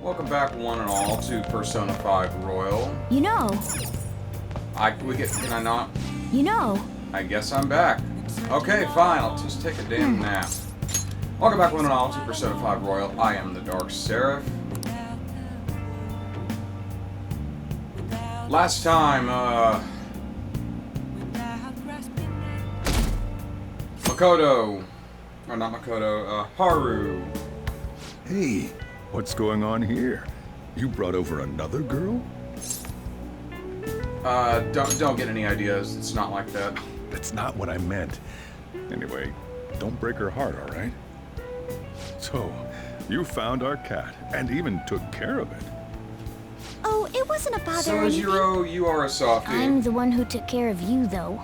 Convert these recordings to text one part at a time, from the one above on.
Welcome back, one and all, to Persona 5 Royal. You know. Can I not? You know. I guess I'm back. Okay, fine, I'll just take a damn nap. Welcome back, one and all, to Persona 5 Royal. I am the Dark Seraph. Last time, Haru. Hey, what's going on here? You brought over another girl? Don't get any ideas. It's not like that. That's not what I meant. Anyway, don't break her heart, all right? So, you found our cat and even took care of it. Oh, it wasn't a bother So, or anything. Zero, you are a softie. I'm the one who took care of you, though.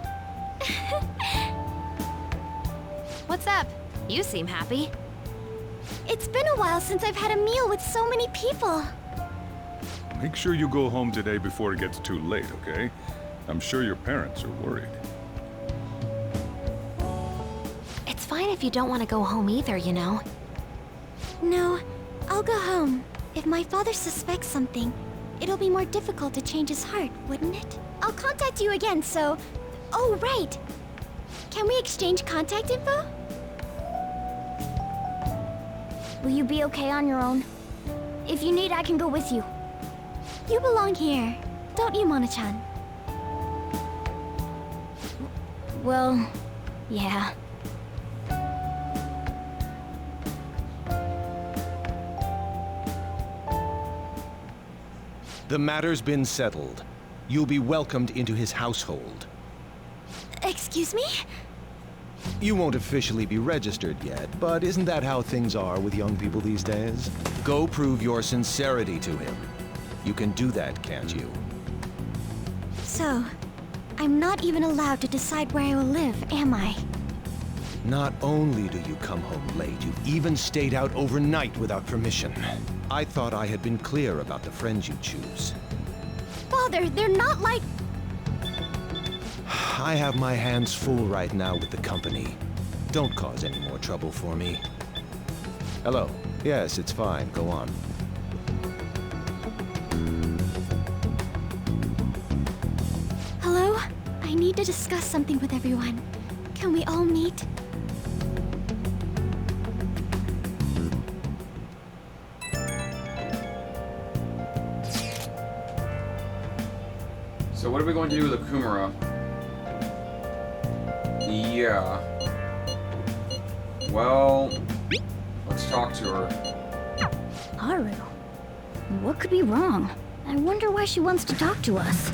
What's up? You seem happy. It's been a while since I've had a meal with so many people. Make sure you go home today before it gets too late, okay? I'm sure your parents are worried. It's fine if you don't want to go home either, you know. No, I'll go home. If my father suspects something, it'll be more difficult to change his heart, wouldn't it? I'll contact you again, so... Oh, right! Can we exchange contact info? Will you be okay on your own? If you need, I can go with you. You belong here, don't you, Mona-chan? Well, yeah. The matter's been settled. You'll be welcomed into his household. Excuse me? You won't officially be registered yet, but isn't that how things are with young people these days? Go prove your sincerity to him. You can do that, can't you? So, I'm not even allowed to decide where I will live, am I? Not only do you come home late, you even stayed out overnight without permission. I thought I had been clear about the friends you choose. Father, they're not like... I have my hands full right now with the company. Don't cause any more trouble for me. Hello. Yes, it's fine. Go on. Hello? I need to discuss something with everyone. Can we all meet? So what are we going to do with Akumura? Yeah. Well, let's talk to her. Haru? What could be wrong? I wonder why she wants to talk to us.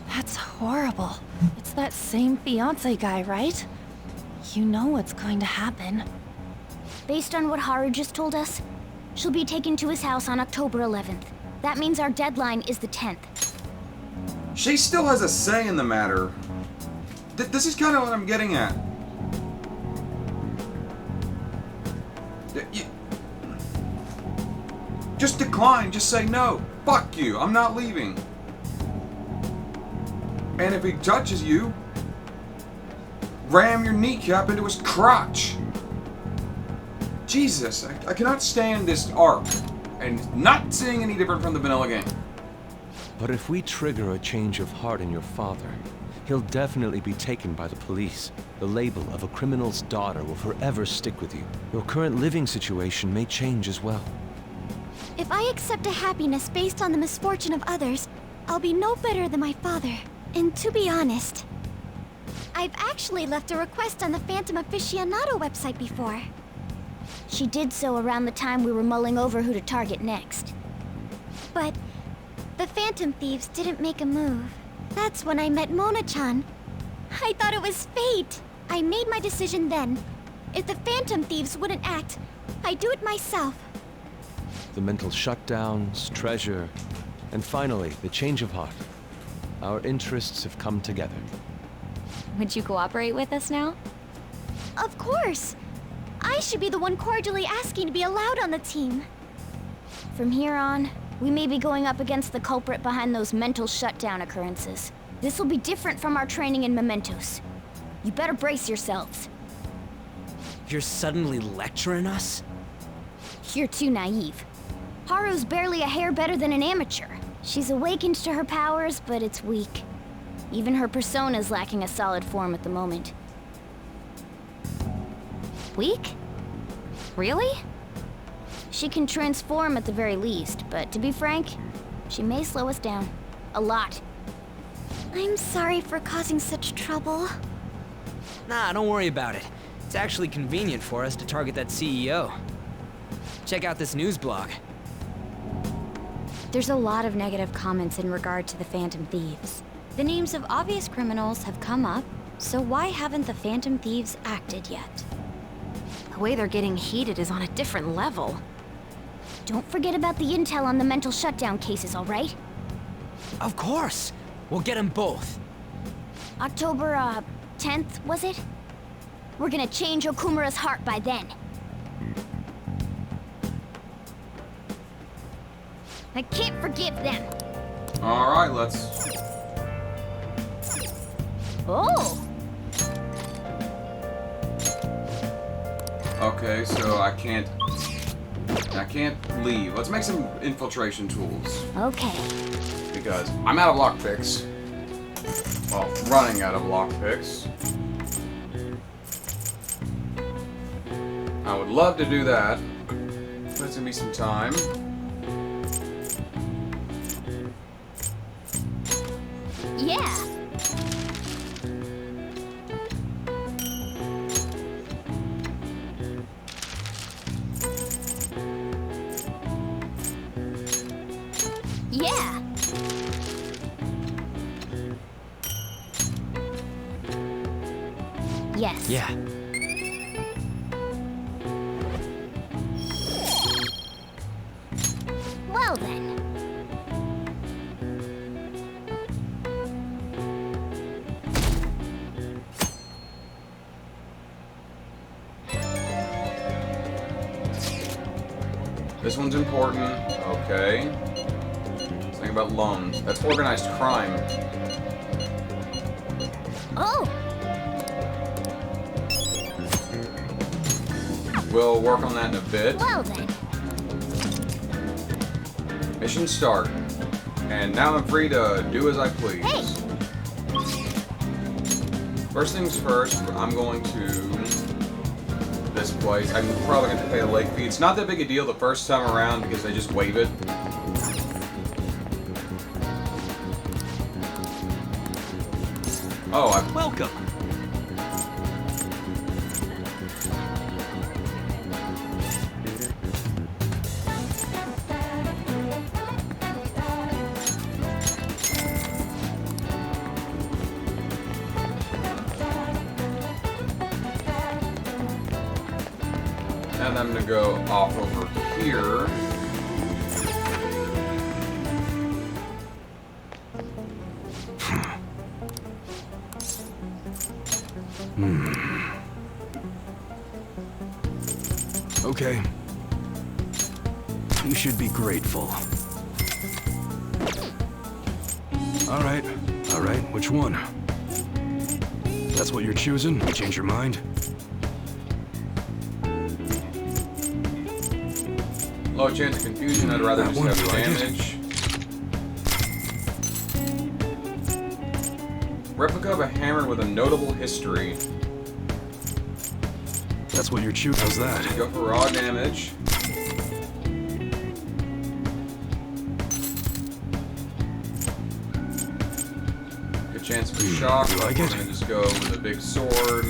That's horrible. It's that same fiancé guy, right? You know what's going to happen. Based on what Haru just told us, she'll be taken to his house on October 11th. That means our deadline is the 10th. She still has a say in the matter. This is kind of what I'm getting at. Just decline. Just say no. Fuck you. I'm not leaving. And if he touches you, ram your kneecap into his crotch. Jesus, I cannot stand this arc. And not seeing any different from the vanilla game. But if we trigger a change of heart in your father, he'll definitely be taken by the police. The label of a criminal's daughter will forever stick with you. Your current living situation may change as well. If I accept a happiness based on the misfortune of others, I'll be no better than my father. And to be honest, I've actually left a request on the Phantom Aficionado website before. She did so around the time we were mulling over who to target next. But the Phantom Thieves didn't make a move. That's when I met Mona-chan. I thought it was fate. I made my decision then. If the Phantom Thieves wouldn't act, I'd do it myself. The mental shutdowns, treasure, and finally, the change of heart. Our interests have come together. Would you cooperate with us now? Of course! I should be the one cordially asking to be allowed on the team. From here on, we may be going up against the culprit behind those mental shutdown occurrences. This will be different from our training in Mementos. You better brace yourselves. You're suddenly lecturing us? You're too naive. Haru's barely a hair better than an amateur. She's awakened to her powers, but it's weak. Even her persona's lacking a solid form at the moment. Weak? Really? She can transform at the very least, but to be frank, she may slow us down. A lot. I'm sorry for causing such trouble. Nah, don't worry about it. It's actually convenient for us to target that CEO. Check out this news blog. There's a lot of negative comments in regard to the Phantom Thieves. The names of obvious criminals have come up, so why haven't the Phantom Thieves acted yet? The way they're getting heated is on a different level. Don't forget about the intel on the mental shutdown cases, all right? Of course! We'll get them both. October, 10th, was it? We're gonna change Okumura's heart by then. I can't forgive them. Alright, let's... Oh! Okay, so I can't leave. Let's make some infiltration tools. Okay. Because I'm out of lockpicks. Well, running out of lockpicks. I would love to do that. But it's gonna be some time. Yeah. Yeah. Yes. Yeah. Well then. This one's important. Okay. Let's think about loans. That's organized crime. Oh! We'll work on that in a bit. Well then. Mission start. And now I'm free to do as I please. Hey! First things first, I'm going to this place. I'm probably going to pay the late fee. It's not that big a deal the first time around because they just waive it. Oh, Welcome! and I'm going to go off over here. Okay. You should be grateful. All right. Which one? That's what you're choosing? You change your mind? Low chance of confusion, I'd rather That just one, have you like it? damage. Replica of a hammer with a notable history. That's what you're choosing. How's that? Go for raw damage. Good chance for shock. You like We're it? gonna just go with a big sword.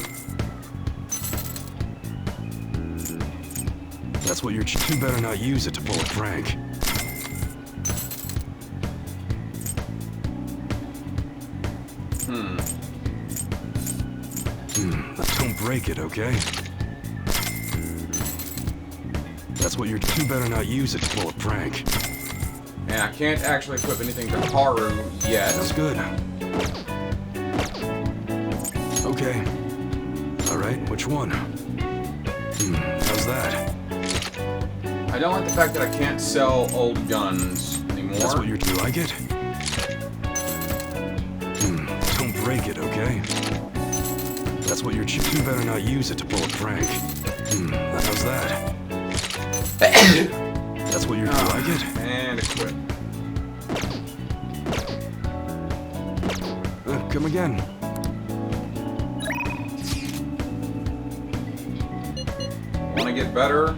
That's what you're choosing. You better not use it to pull a prank. Don't break it, okay? That's what you're... You better not use it to pull a prank. And I can't actually equip anything to Haru yet. That's good. Okay. Alright, which one? How's that? I don't like the fact that I can't sell old guns anymore. That's what you do, like it? Don't break it, okay? That's what you're choosing. You better not use it to pull a prank. How's that? That's what you're doing, like it? And equip. Come again. Want to get better?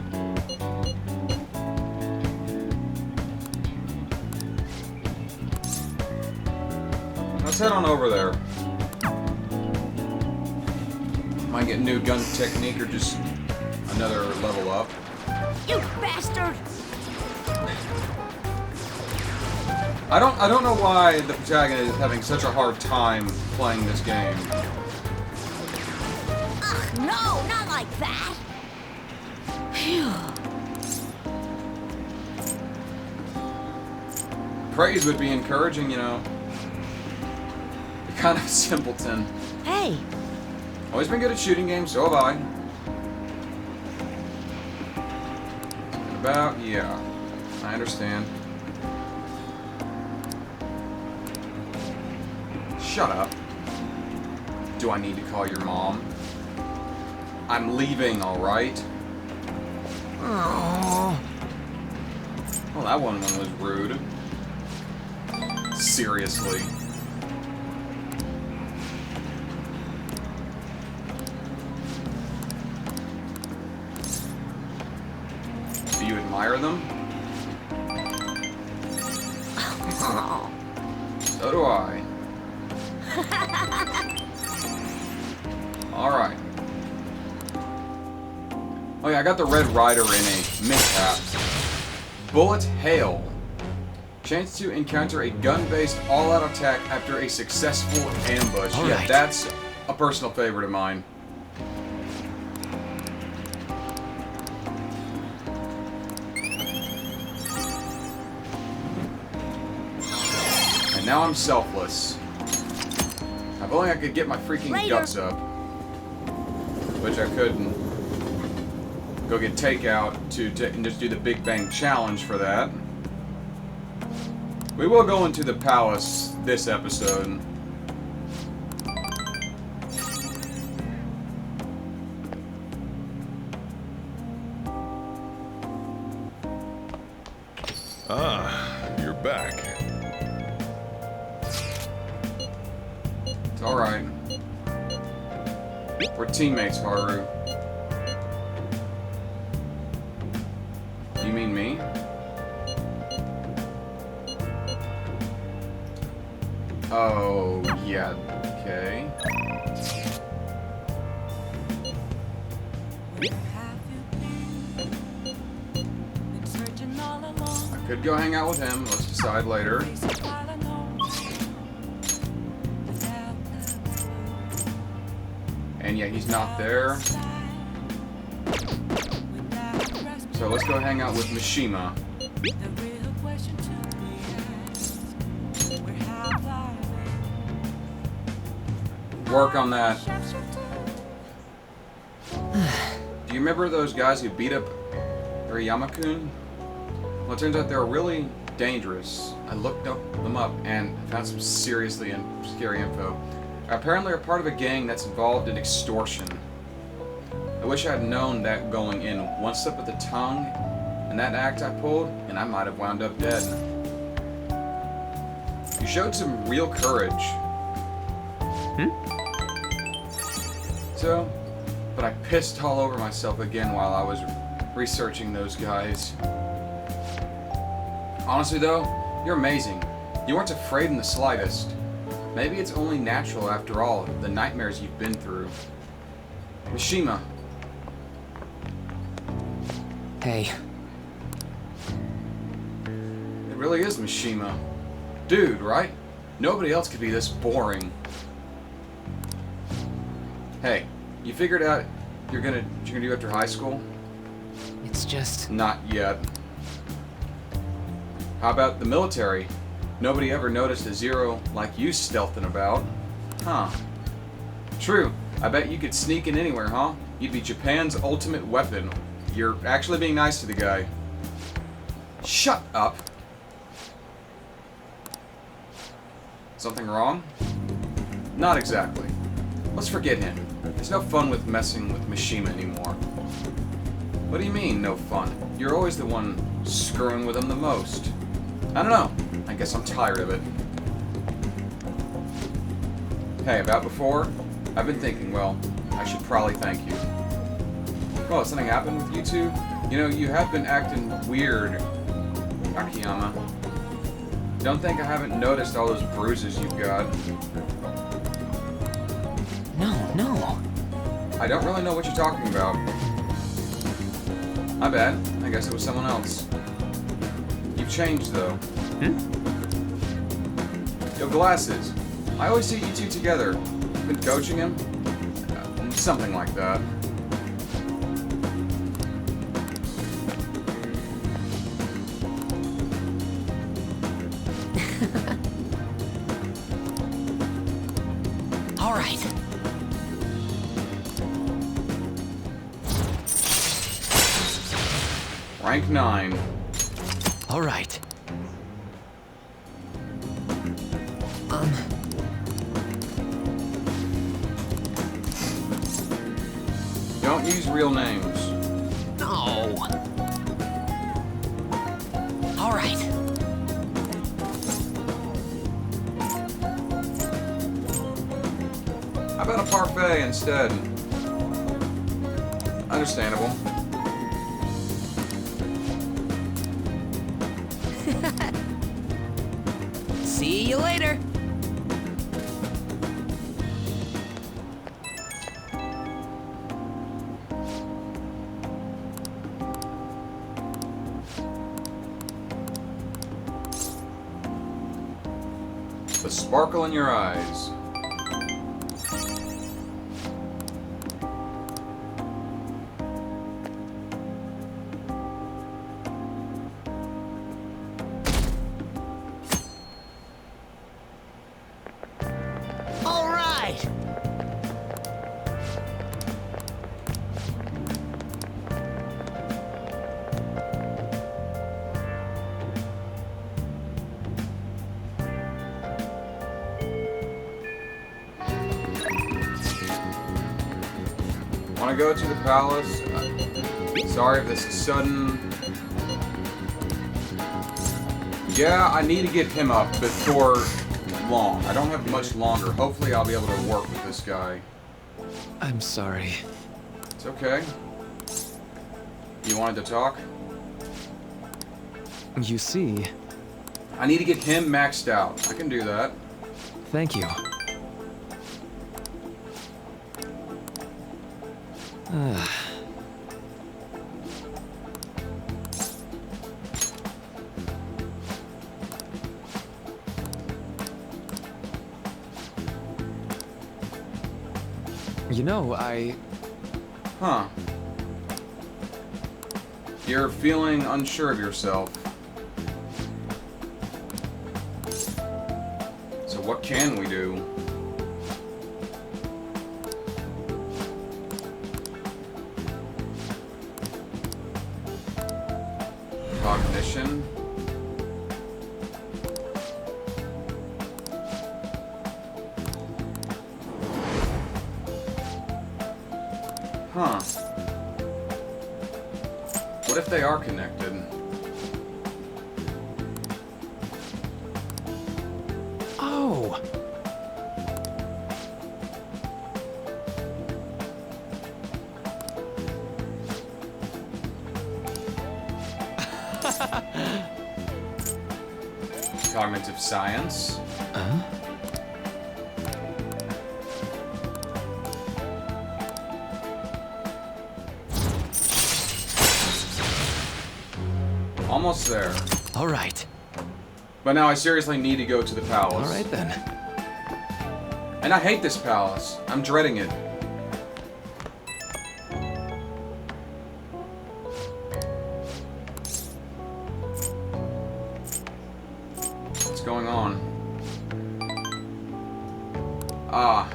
Let's head on over there. Might get new gun technique or just another level up. You bastard! I don't know why the protagonist is having such a hard time playing this game. Ugh, no, not like that! Phew. Praise would be encouraging, you know. You're kind of a simpleton. Hey, Always been good at shooting games, so have I. About, yeah. I understand. Shut up. Do I need to call your mom? I'm leaving, alright? oh, Well, that one was rude. Seriously. Do you admire them? So do I. Alright. Oh yeah, I got the Red Rider in a mishap. Bullet Hail. Chance to encounter a gun-based all-out attack after a successful ambush. All Yeah, right. that's a personal favorite of mine. And now I'm selfless. If only I could get my freaking Later. guts up. Which I couldn't. Go get takeout and just do the Big Bang Challenge for that. We will go into the palace this episode. Ah, you're back. It's alright. We're teammates, Haru. You mean me? Oh, yeah, okay. I could go hang out with him. Let's decide later. And yeah, he's not there. So let's go hang out with Mishima. Work on that. Do you remember those guys who beat up Uriyama-kun? Well, it turns out they're really dangerous. I looked them up and found some seriously scary info. Apparently they're part of a gang that's involved in extortion. I wish I had known that going in. One step at the tongue, and that act I pulled, and I might have wound up dead. You showed some real courage. So, but I pissed all over myself again while I was researching those guys. Honestly though, you're amazing. You weren't afraid in the slightest. Maybe it's only natural after all, the nightmares you've been through. Mishima. Hey, It really is Mishima. Dude, right? Nobody else could be this boring. Hey, you figured out what you're gonna do after high school? it's just... Not yet. How about the military? Nobody ever noticed a Zero like you stealthing about. Huh. True. I bet you could sneak in anywhere, huh? You'd be Japan's ultimate weapon. You're actually being nice to the guy. Shut up. Something wrong? Not exactly. Let's forget him. There's no fun with messing with Mishima anymore. What do you mean, no fun? You're always the one screwing with him the most. I don't know. I guess I'm tired of it. Hey, about before? I've been thinking, well, I should probably thank you. Well, has something happened with you two? You know, you have been acting weird, Akiyama. Don't think I haven't noticed all those bruises you've got. No. I don't really know what you're talking about. My bad. I guess it was someone else. You've changed, though. Yo, glasses. I always see you two together. Been coaching him? Something like that. All right. Rank 9. All right. Don't use real names. No. All right. How about a parfait instead? Understandable. See you later. The sparkle in your eyes. All right. Want to go to the palace? Sorry if this is sudden. Yeah, I need to get him up before long. I don't have much longer. Hopefully I'll be able to work with this guy. I'm sorry. It's okay. You wanted to talk? You see, I need to get him maxed out. I can do that. thank you. You know, Huh. You're feeling unsure of yourself. So what can we do? Cognition. Huh. What if they are connected? Oh! Cognitive science. Huh? Almost there. All right. But now I seriously need to go to the palace. All right then. And I hate this palace. I'm dreading it. Ah.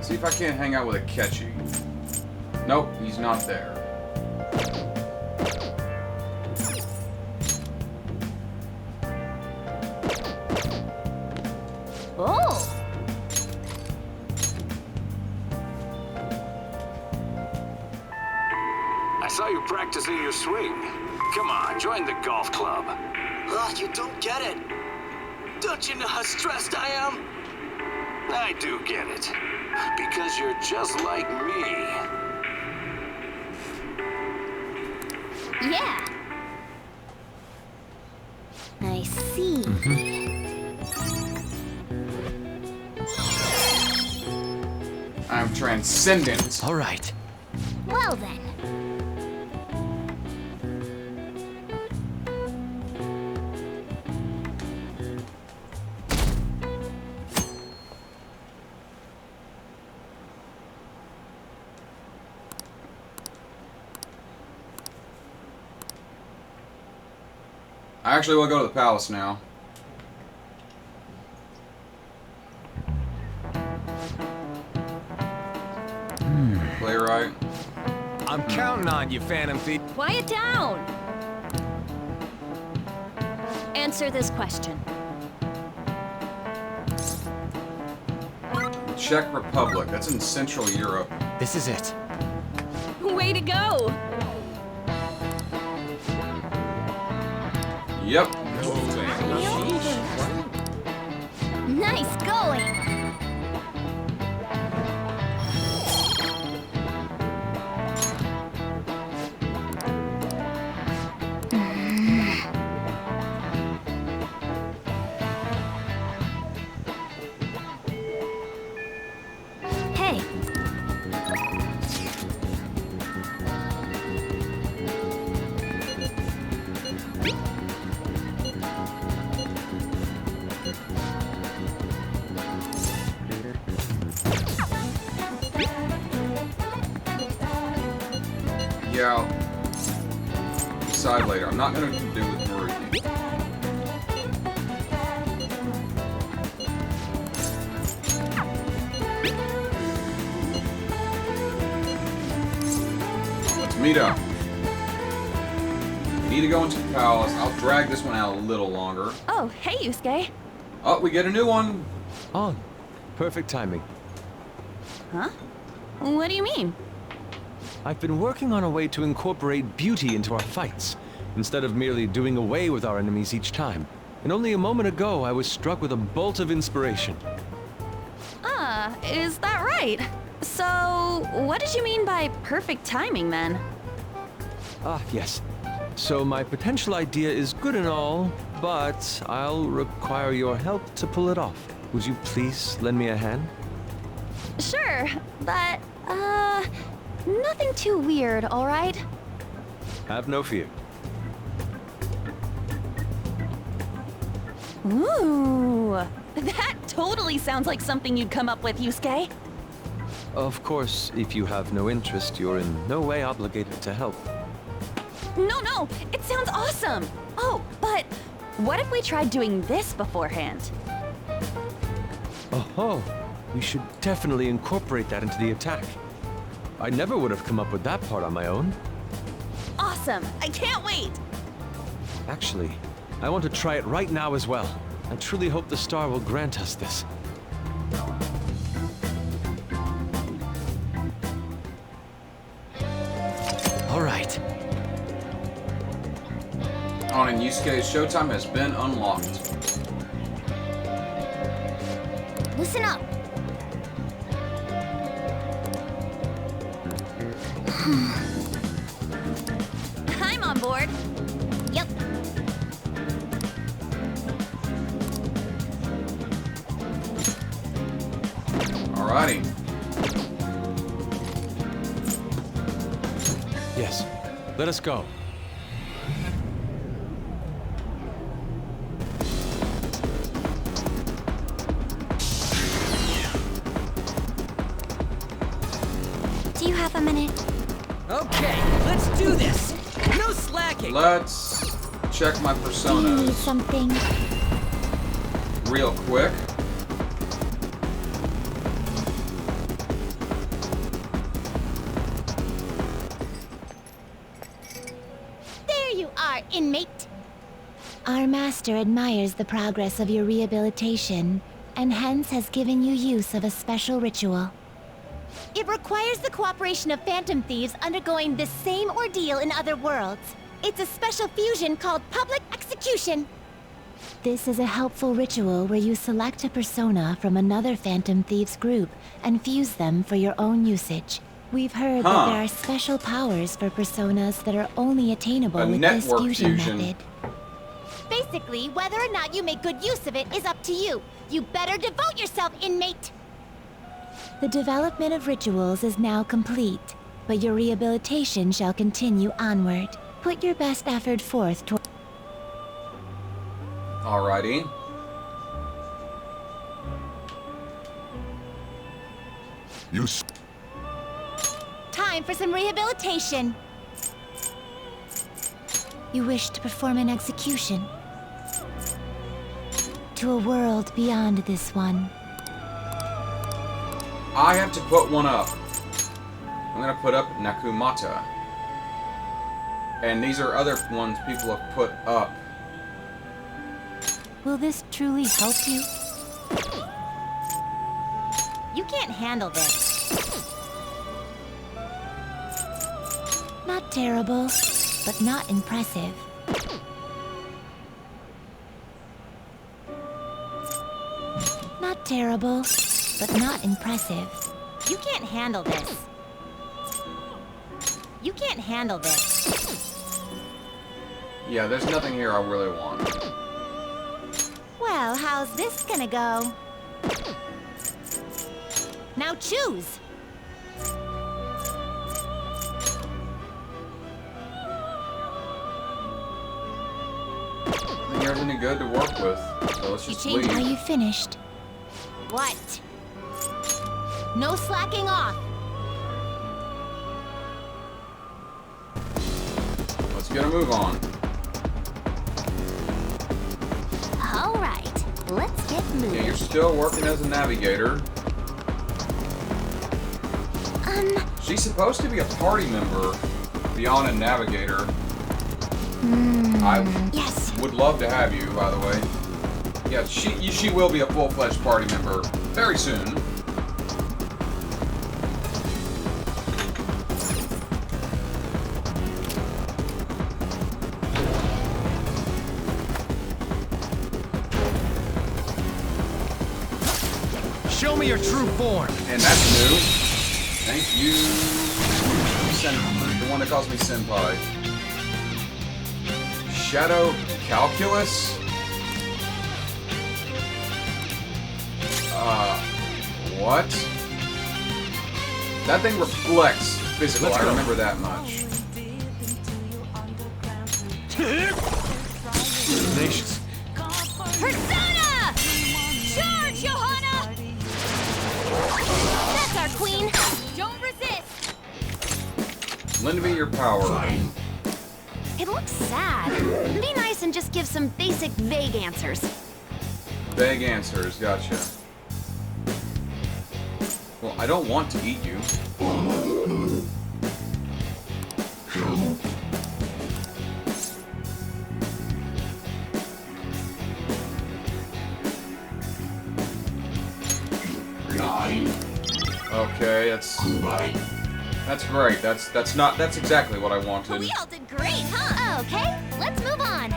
See if I can't hang out with a Ketchy. Nope, he's not there. Oh! I saw you practicing your swing. Come on, join the golf club. Ugh, you don't get it. Don't you know how stressed I am? I do get it. Because you're just like me. Yeah. I see. I'm transcendent. All right. Well then. I actually will go to the palace now. Playwright. I'm counting on you, Phantom Thief. Quiet down! Answer this question. Czech Republic. That's in Central Europe. This is it. Way to go! Yep. Nice going. Hey, Yeah, I'll decide later. I'm not gonna do with Maruki. Let's meet up. We need to go into the palace. I'll drag this one out a little longer. Oh, hey, Yusuke. Oh, we get a new one. On. Perfect timing. Huh? What do you mean? I've been working on a way to incorporate beauty into our fights, instead of merely doing away with our enemies each time. And only a moment ago, I was struck with a bolt of inspiration. Ah, is that right? So, what did you mean by perfect timing, then? Ah, yes. So my potential idea is good and all, but I'll require your help to pull it off. Would you please lend me a hand? Sure, but, nothing too weird, all right? Have no fear. Ooh, that totally sounds like something you'd come up with, Yusuke. Of course, if you have no interest, you're in no way obligated to help. No, it sounds awesome. Oh, but what if we tried doing this beforehand? Oh, we should definitely incorporate that into the attack. I never would have come up with that part on my own. Awesome, I can't wait. Actually, I want to try it right now as well. I truly hope the star will grant us this. All right. On and Yusuke's showtime has been unlocked. Listen up. I'm on board. Yep. Alrighty. Yes. Let us go. Do you have a minute? Okay, let's do this. No slacking. Let's check my Do you need personas something? real quick. There you are, inmate. Our master admires the progress of your rehabilitation, and hence has given you use of a special ritual. It requires the cooperation of phantom thieves undergoing this same ordeal in other worlds. It's a special fusion called public execution. This is a helpful ritual where you select a persona from another phantom thieves group and fuse them for your own usage. We've heard that there are special powers for personas that are only attainable with this fusion method. Basically, whether or not you make good use of it is up to you. You better devote yourself, inmate! The development of rituals is now complete, but your rehabilitation shall continue onward. Put your best effort forth toward... Alrighty. Time for some rehabilitation! You wish to perform an execution to a world beyond this one. I have to put one up. I'm gonna put up Nakumata. And these are other ones people have put up. Will this truly help you? You can't handle this. Not terrible, but not impressive. Not terrible, but not impressive. You can't handle this. You can't handle this. Yeah, there's nothing here I really want. Well, how's this gonna go? Now choose! I think there's any good to work with, so let's just leave. Are you finished? What? No slacking off! Let's get a move on. Alright, let's get moving. Yeah, you're still working as a navigator. She's supposed to be a party member beyond a navigator. I would love to have you, by the way. Yeah, she will be a full-fledged party member very soon. Show me your true form. And that's new. Thank you, the one that calls me Senpai. Shadow Calculus? What? That thing reflects physical, I remember that much. Tenacious. Persona! Charge, Johanna! That's our queen! Don't resist! Lend me your power. It looks sad. Be nice and just give some basic, vague answers. Vague answers, gotcha. Well, I don't want to eat you. Okay, that's great. That's exactly what I wanted. We all did great, huh? Okay, let's move on.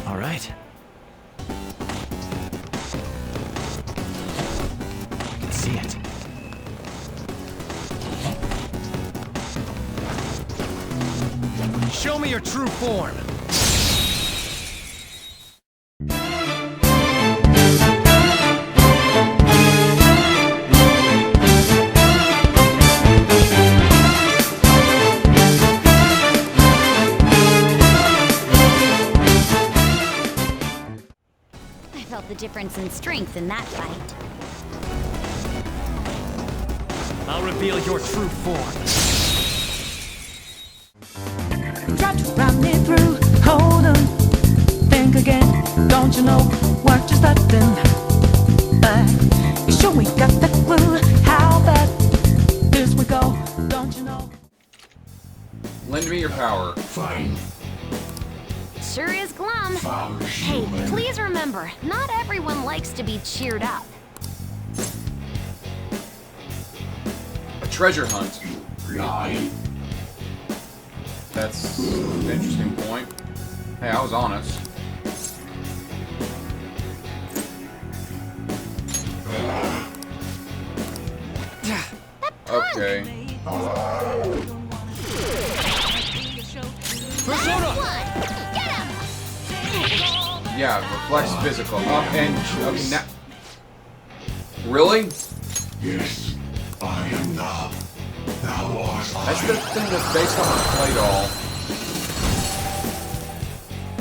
All right. I can see it. Show me your true form. I felt the difference in strength in that fight. I'll reveal your true form. Try to run me through, hold on, think again. Don't you know what you're starting? You sure we got the clue how bad this would go? Don't you know? Lend me your power. Fine. Sure is glum. Hey, please remember, not everyone likes to be cheered up. A treasure hunt. Lie. That's an interesting point. Hey, I was honest. Okay. Persona! Get him! Yeah, reflects physical. And okay, now. Really? Yes, I am thou. Thou art That's the thing that's based off of Clay Doll.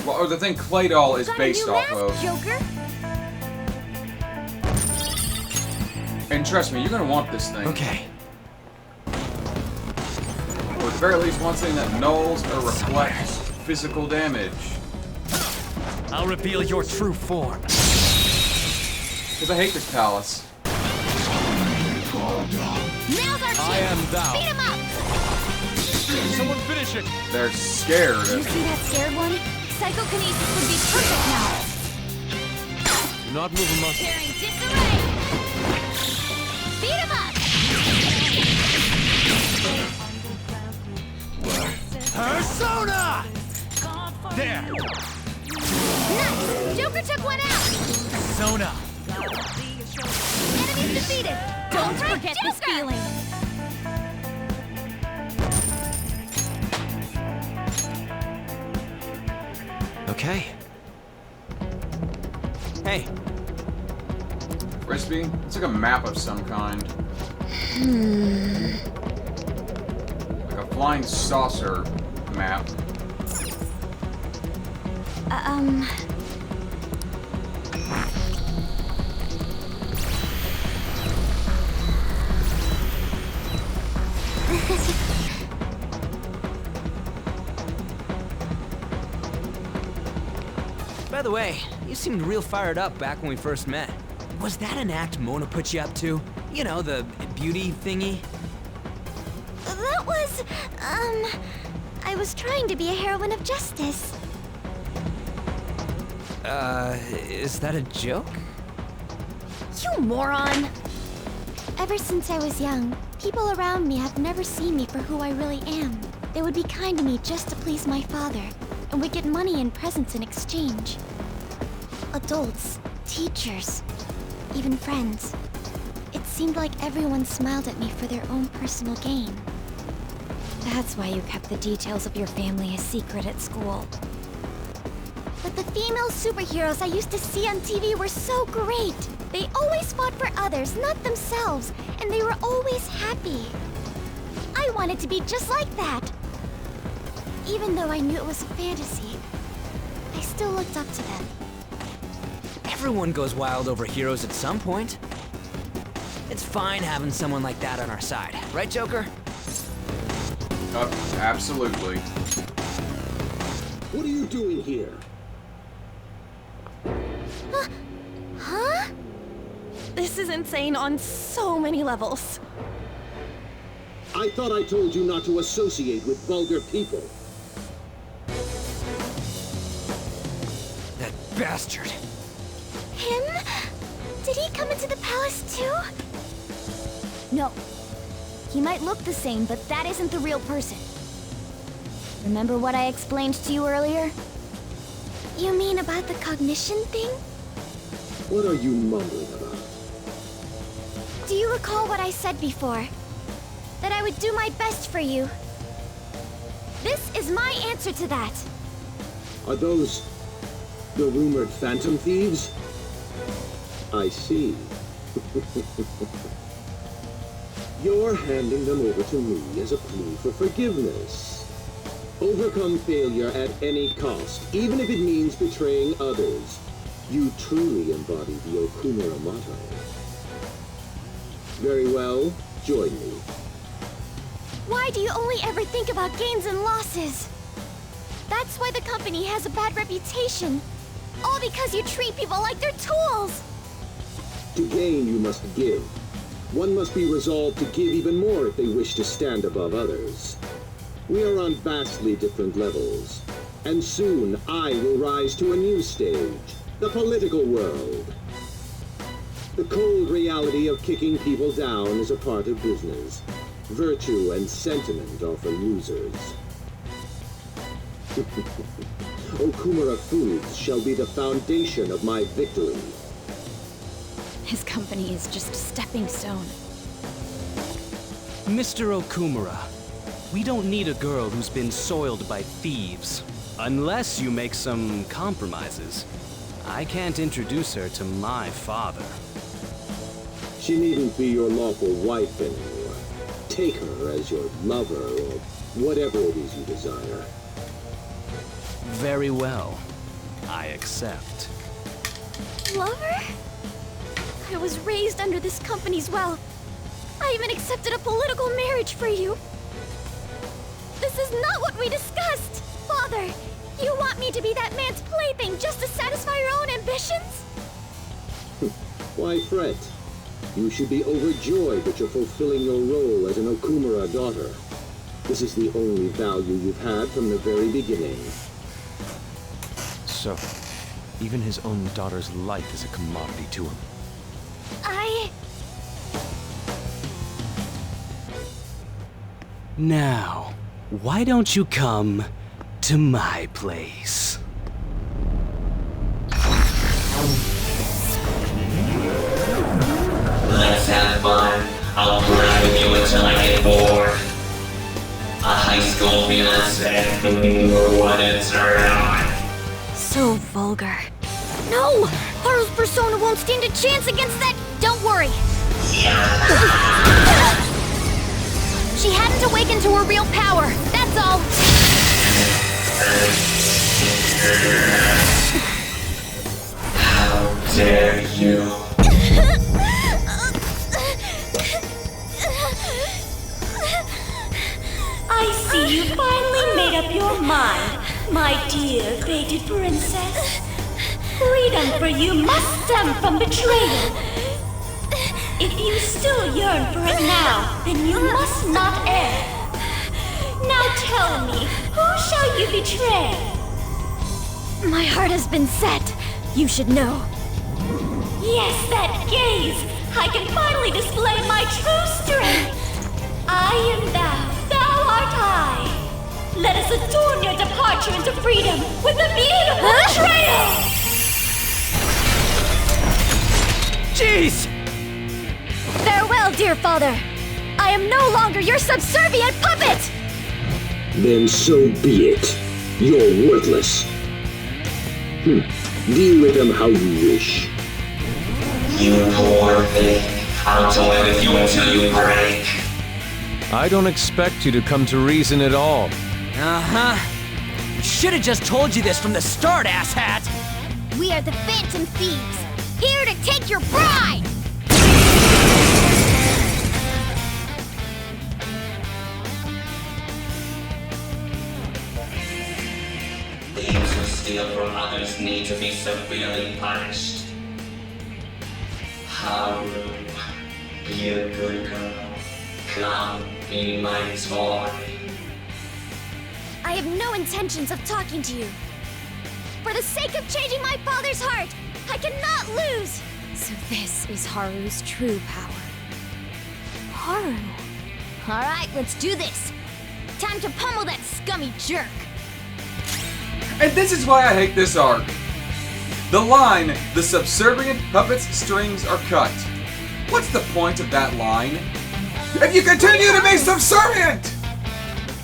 Well, or the thing Clay Doll is based off of. Joker? And trust me, you're gonna want this thing. Okay. Or at the very least, one thing that nulls or reflects physical damage. I'll reveal your true form. Because I hate this palace. Now's our chance! I am thou. Beat him up! Someone finish it! They're scared. You see that scared one? Psychokinesis would be perfect now. Do not move a muscle. Tearing disarray! Beat him up! Persona! There! Nice! Joker took one out! Persona! Enemies defeated! Don't forget this feeling! Okay. Hey, Frisbee? It's like a map of some kind. Like a flying saucer map. by the way, you seemed real fired up back when we first met. Was that an act Mona put you up to? You know, the beauty thingy? That was, I was trying to be a heroine of justice. Is that a joke? You moron! Ever since I was young, people around me have never seen me for who I really am. They would be kind to me just to please my father, and would get money and presents in exchange. Adults, teachers, even friends. It seemed like everyone smiled at me for their own personal gain. That's why you kept the details of your family a secret at school. But the female superheroes I used to see on TV were so great. They always fought for others, not themselves, and they were always happy. I wanted to be just like that. Even though I knew it was a fantasy, I still looked up to them. Everyone goes wild over heroes at some point. It's fine having someone like that on our side, right, Joker? Absolutely. What are you doing here? Huh? This is insane on so many levels. I thought I told you not to associate with vulgar people. That bastard. Him? Did he come into the palace too? No. He might look the same, but that isn't the real person. Remember what I explained to you earlier? You mean about the cognition thing? What are you mumbling about? Do you recall what I said before? That I would do my best for you. This is my answer to that. Are those the rumored phantom thieves? I see. You're handing them over to me as a plea for forgiveness. Overcome failure at any cost, even if it means betraying others. You truly embody the Okumura motto. Very well, join me. Why do you only ever think about gains and losses? That's why the company has a bad reputation. All because you treat people like they're tools! To gain, you must give. One must be resolved to give even more if they wish to stand above others. We are on vastly different levels. And soon, I will rise to a new stage, the political world. The cold reality of kicking people down is a part of business. Virtue and sentiment are for losers. Okumura Foods shall be the foundation of my victory. His company is just a stepping stone. Mr. Okumura, we don't need a girl who's been soiled by thieves. Unless you make some compromises. I can't introduce her to my father. She needn't be your lawful wife anymore. Take her as your lover or whatever it is you desire. Very well. I accept. Lover? I was raised under this company's wealth. I even accepted a political marriage for you. This is not what we discussed! Father, you want me to be that man's plaything just to satisfy your own ambitions? Why fret? You should be overjoyed that you're fulfilling your role as an Okumura daughter. This is the only value you've had from the very beginning. So, even his own daughter's life is a commodity to him. Now, why don't you come to my place? Let's have fun. I'll play with you until I get bored. A high school fiancé, what a turn on. So vulgar. No! Haru's persona won't stand a chance against that! Don't worry! She hadn't awakened to her real power, that's all! How dare you! I see you finally made up your mind, my dear fated princess. Freedom for you must stem from betrayal. If you still yearn for it now, then you must not err. Now tell me, who shall you betray? My heart has been set. You should know. Yes, that gaze! I can finally display my true strength! I am thou art I! Let us adorn your departure into freedom with a beautiful betrayal! Jeez! Farewell, dear father. I am no longer your subservient puppet! Then so be it. You're worthless. Deal with them how you wish. You poor thing. I'll toy with you until you break. I don't expect you to come to reason at all. Uh-huh. Should've just told you this from the start, asshat! We are the Phantom Thieves, here to take your bride! Thieves who steal from others need to be severely punished. Haru, be a good girl. Come, be my toy. I have no intentions of talking to you. For the sake of changing my father's heart, I cannot lose! So this is Haru's true power. Haru. Alright, let's do this. Time to pummel that scummy jerk. And this is why I hate this arc. The line, the subservient puppet's strings are cut. What's the point of that line? If you continue to be subservient!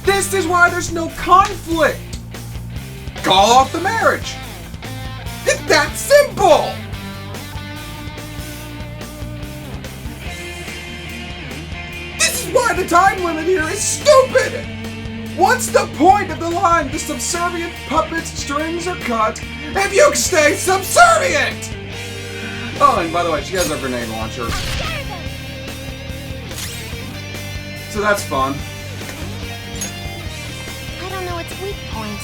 This is why there's no conflict! Call off the marriage! It's that simple! This is why the time limit here is stupid! What's the point of the line, the subservient puppet's strings are cut, if you stay subservient? Oh, and by the way, she has a grenade launcher. So that's fun. I don't know its weak point.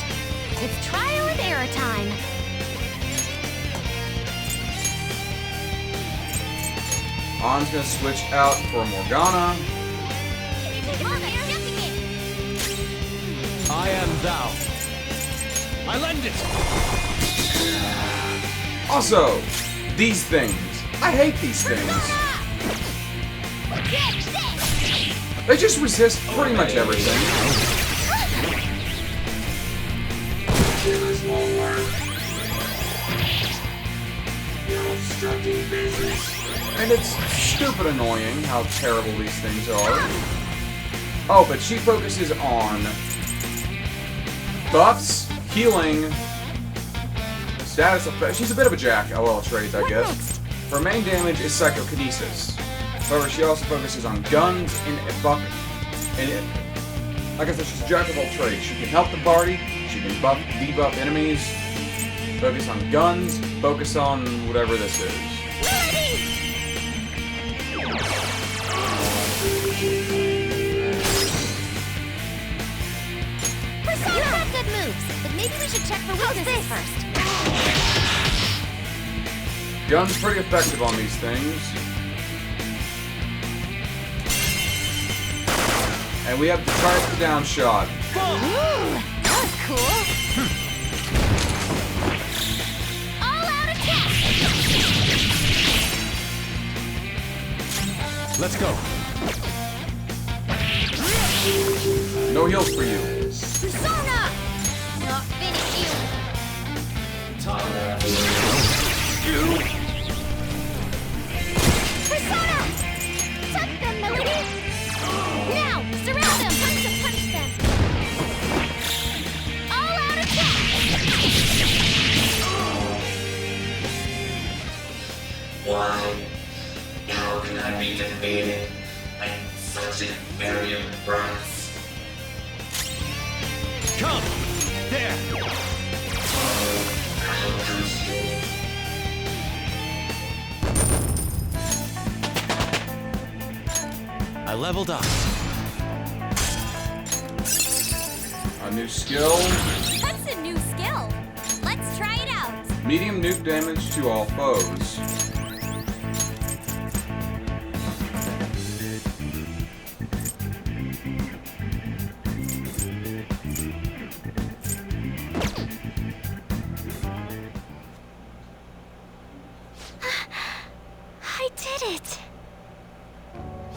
It's trial and error time. An's gonna switch out for Morgana. I am thou. I lend it. Also, these things. I hate these things. They just resist pretty much everything. And it's stupid annoying how terrible these things are. Oh, but she focuses on buffs, healing, status effect. She's a bit of a jack of all trades, I guess. Her main damage is psychokinesis. However, she also focuses on guns and buff. And like I said, she's a jack of all trades. She can help the party. She can buff, debuff enemies. Focus on guns. Focus on whatever this is. You have good moves, but maybe we should check for weaknesses first. Gun's pretty effective on these things. And we have to try the down shot. Ooh, that was cool. All out attack. Let's go. No heals for you. Persona! Not finish you. Persona! Tuck them, Melody! Now, surround them! Time to punch them! All out attack! Why? How can I be defeated? I'm such an inferior brat. Come! There! How could you? I leveled up. A new skill. That's a new skill. Let's try it out. Medium nuke damage to all foes. I did it!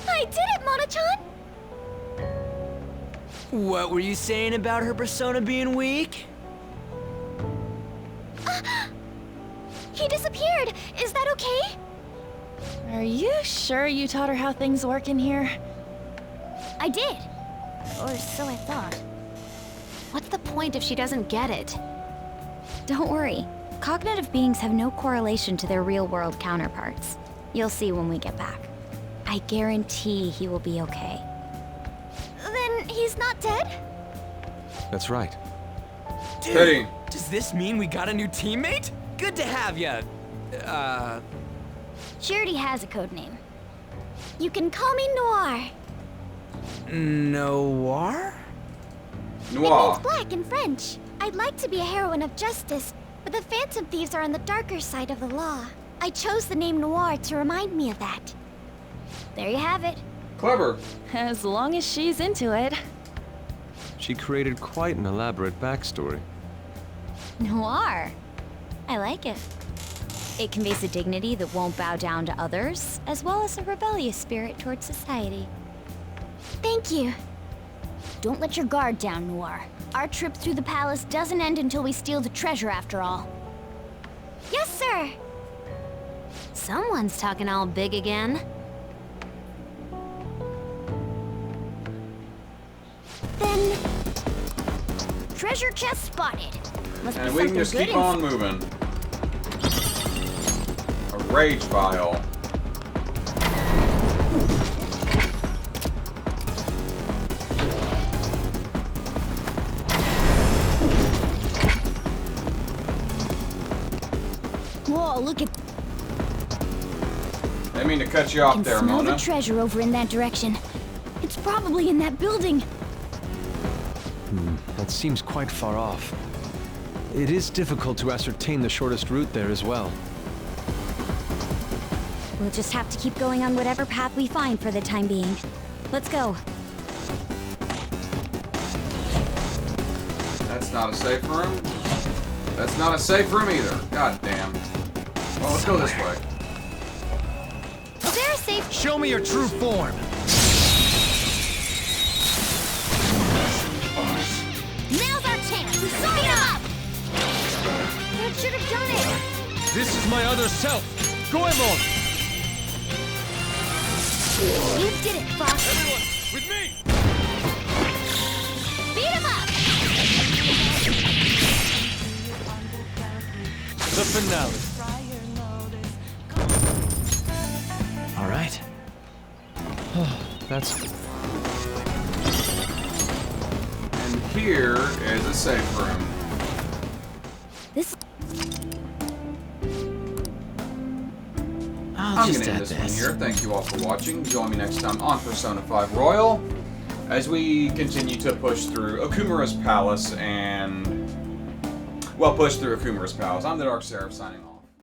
I did it, Mona-chan! What were you saying about her persona being weak? He disappeared! Is that okay? Are you sure you taught her how things work in here? I did. Or so I thought. What's the point if she doesn't get it? Don't worry. Cognitive beings have no correlation to their real-world counterparts. You'll see when we get back. I guarantee he will be okay. Then he's not dead? That's right. Dude, Hey. does this mean we got a new teammate? Good to have ya. She already has a code name. You can call me Noir. Noir? It Noir. means black in French. I'd like to be a heroine of justice, but the Phantom Thieves are on the darker side of the law. I chose the name Noir to remind me of that. There you have it. Clever. As long as she's into it. She created quite an elaborate backstory. Noir. I like it. It conveys a dignity that won't bow down to others, as well as a rebellious spirit towards society. Thank you. Don't let your guard down, Noir. Our trip through the palace doesn't end until we steal the treasure after all. Yes, sir! Someone's talking all big again. Then... treasure chest spotted. Must be And we can something just good keep on moving. A rage vial. Whoa, look at... I didn't mean to cut you off can there, smell Mona. the treasure over in that direction. It's probably in that building. That seems quite far off. It is difficult to ascertain the shortest route there as well. We'll just have to keep going on whatever path we find for the time being. Let's go. That's not a safe room. That's not a safe room either. God damn. Well, let's go this way. Is there a safe? Show me your true form. Now's our chance. Speed up! That should have done it. This is my other self. Goemon! You did it, Fox. Everyone, with me! Beat him up! The finale. All right. That's... And here is a safe room. This... I'm gonna end this one here. Thank you all for watching. Join me next time on Persona 5 Royal as we continue to push through Okumura's palace and... Well, push through Okumura's palace. I'm the Dark Seraph signing off.